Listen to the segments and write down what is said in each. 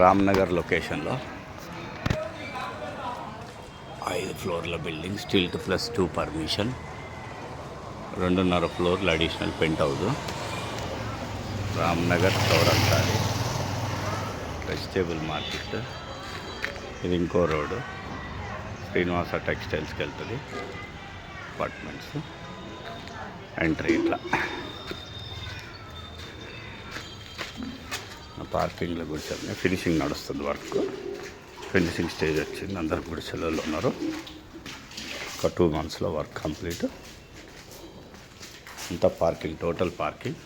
రామ్నగర్ లొకేషన్లో 5 ఫ్లోర్ల building, stilt టు +2 పర్మిషన్, 2.5 ఫ్లోర్లు అడిషనల్ పెంట్ హౌస్, రామ్నగర్ చౌరస్తాది, వెజిటేబుల్ మార్కెట్. ఇది ఇంకో రోడ్డు శ్రీనివాస టెక్స్టైల్స్కి వెళ్తుంది. అపార్ట్మెంట్స్ ఎంట్రీ ఇట్లా. పార్కింగ్లో కూర్చొని ఫినిషింగ్ నడుస్తుంది, వర్క్ ఫినిషింగ్ స్టేజ్ వచ్చింది. అందరు గుడిసెలలో ఉన్నారు. ఒక 2 monthsలో వర్క్ కంప్లీట్. అంతా పార్కింగ్, టోటల్ పార్కింగ్.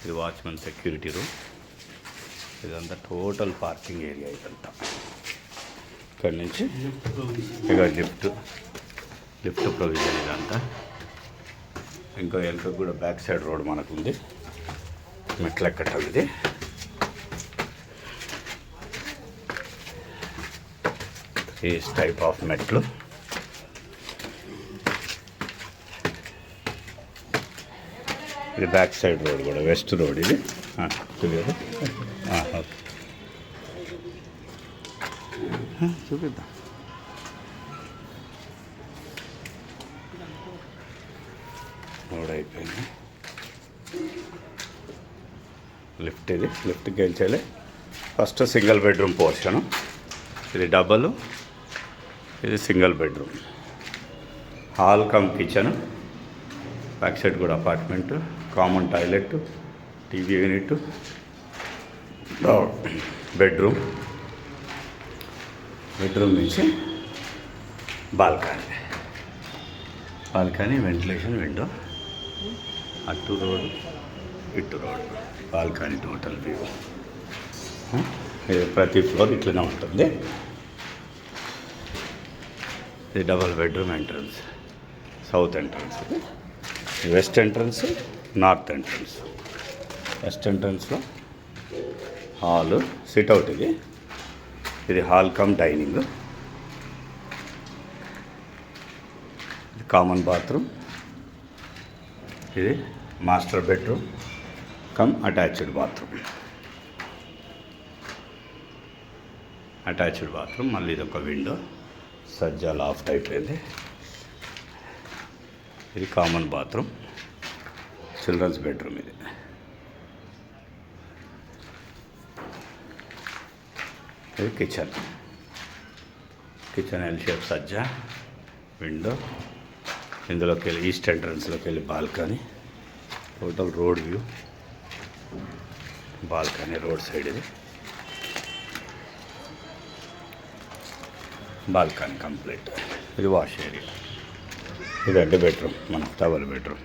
ఇది వాచ్మెన్ సెక్యూరిటీ రూమ్. ఇదంతా టోటల్ పార్కింగ్ ఏరియా. ఇదంతా ఇక్కడి నుంచి ఇక లిఫ్ట్ ప్రొవిజన్ ఇదంతా. ఇంకా వెనక కూడా బ్యాక్ సైడ్ రోడ్ మనకు ఉంది, మెట్లు ఎక్కటం. ఇది ఈ టైప్ ఆఫ్ మెట్లు. ఇది బ్యాక్ సైడ్ రోడ్ కూడా, వెస్ట్ రోడ్ ఇది. తెలియదు, చూపిద్దాం. రోడ్ అయిపోయింది. లిఫ్ట్ ఇది, లిఫ్ట్కి వెళ్ళి ఫస్ట్ సింగిల్ బెడ్రూమ్ పోర్షను. ఇది డబల్, ఇది single bedroom. Hall come kitchen, back side కూడా apartment, common toilet, TV unit, bedroom నుంచి బాల్కనీ, వెంటిలేషన్, విండో, అటు రోడ్ ఇటు రోడ్, బాల్కనీ టోటల్ వ్యూ. ఇది ప్రతి ఫ్లోర్ ఇట్లనే ఉంటుంది. ఇది double bedroom entrance, south entrance. ఇది west entrance, north entrance. West ఎంట్రన్స్లో హాలు, సిట్అవుట్. ఇది హాల్ కమ్ డైనింగ్. ఇది కామన్ బాత్రూమ్. ఇది master bedroom come attached bathroom. మళ్ళీ ఇది ఒక విండో, సజ్జా లాఫ్ట్ అయిపోయింది. ఇది కామన్ బాత్రూమ్, చిల్డ్రన్స్ బెడ్రూమ్. ఇది కిచెన్ ఎల్ షేప్ సజ్జా, విండో. ఇందులోకి వెళ్ళి ఈస్ట్ ఎంట్రన్స్లోకి వెళ్ళి balcony, total road view. Balcony road side. ఇది బాల్కనీ కంప్లీట్. ఇది వాష్ ఏరియా. ఇది 2 బెడ్రూమ్, మన డబల్ బెడ్రూమ్.